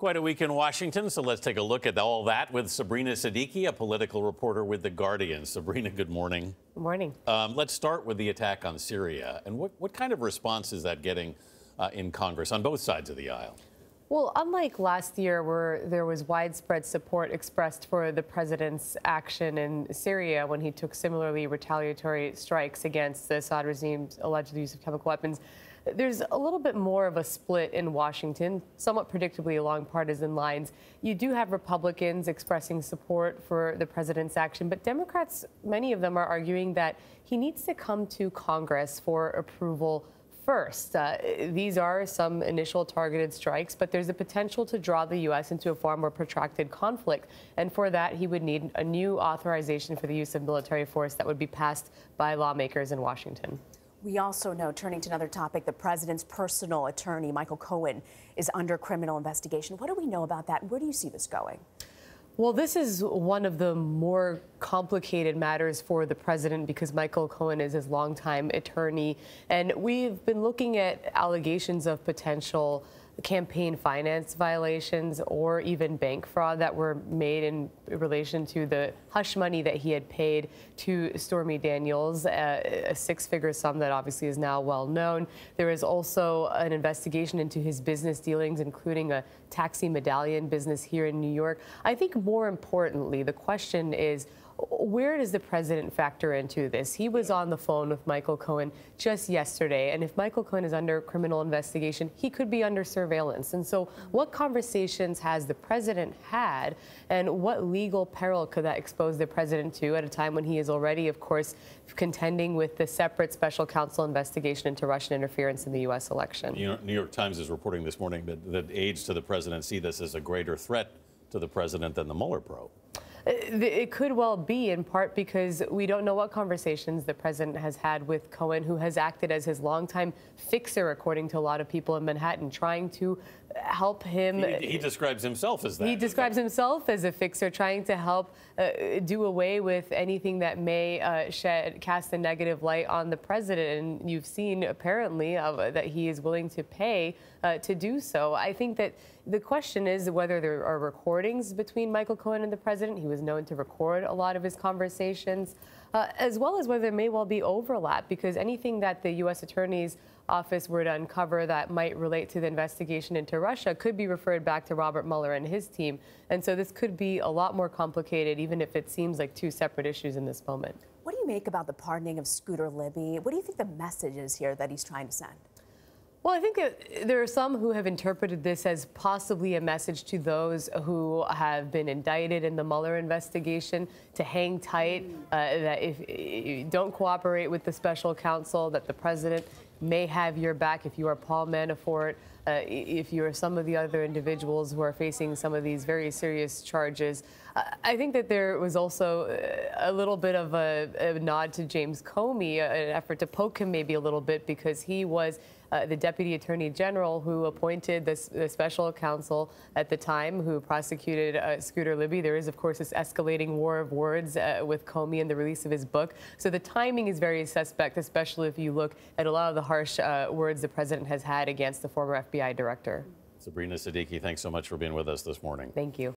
Quite a week in Washington, so let's take a look at all that with Sabrina Siddiqui, a political reporter with The Guardian. Sabrina, good morning. Good morning. Let's start with the attack on Syria. And what kind of response is that getting in Congress on both sides of the aisle? Well, unlike last year where there was widespread support expressed for the president's action in Syria when he took similarly retaliatory strikes against the Assad regime's alleged use of chemical weapons, there's a little bit more of a split in Washington, somewhat predictably along partisan lines. You do have Republicans expressing support for the president's action, but Democrats, many of them are arguing that he needs to come to Congress for approval first. These are some initial targeted strikes, but there's a potential to draw the U.S. into a far more protracted conflict. And for that, he would need a new authorization for the use of military force that would be passed by lawmakers in Washington. We also know, turning to another topic, the president's personal attorney, Michael Cohen, is under criminal investigation. What do we know about that? Where do you see this going? Well, this is one of the more complicated matters for the president because Michael Cohen is his longtime attorney. And we've been looking at allegations of potential campaign finance violations or even bank fraud that were made in relation to the hush money that he had paid to Stormy Daniels, a six-figure sum that obviously is now well known. There is also an investigation into his business dealings, including a taxi medallion business here in New York. I think more importantly, the question is, where does the president factor into this? He was on the phone with Michael Cohen just yesterday, and if Michael Cohen is under criminal investigation, he could be under surveillance. And so what conversations has the president had, and what legal peril could that expose the president to at a time when he is already, of course, contending with the separate special counsel investigation into Russian interference in the U.S. election? New York Times is reporting this morning that aides to the president see this as a greater threat to the president than the Mueller probe. It could well be, in part because we don't know what conversations the president has had with Cohen, who has acted as his longtime fixer, according to a lot of people in Manhattan, trying to help him. He describes himself as that. He describes himself as a fixer, trying to help do away with anything that may cast a negative light on the president. And you've seen, apparently, that he is willing to pay to do so. I think that the question is whether there are recordings between Michael Cohen and the president. He was known to record a lot of his conversations, as well as whether there may well be overlap, because anything that the U.S. Attorney's Office were to uncover that might relate to the investigation into Russia could be referred back to Robert Mueller and his team. And so this could be a lot more complicated, even if it seems like two separate issues in this moment. What do you make about the pardoning of Scooter Libby? What do you think the message is here that he's trying to send? Well, I think that there are some who have interpreted this as possibly a message to those who have been indicted in the Mueller investigation to hang tight, that if you don't cooperate with the special counsel, that the president may have your back if you are Paul Manafort, if you are some of the other individuals who are facing some of these very serious charges. I think that there was also a little bit of a nod to James Comey, an effort to poke him maybe a little bit, because he was the Deputy Attorney General who appointed the special counsel at the time who prosecuted Scooter Libby. There is, of course, this escalating war of words with Comey and the release of his book. So the timing is very suspect, especially if you look at a lot of the harsh words the president has had against the former FBI director. Sabrina Siddiqui, thanks so much for being with us this morning. Thank you.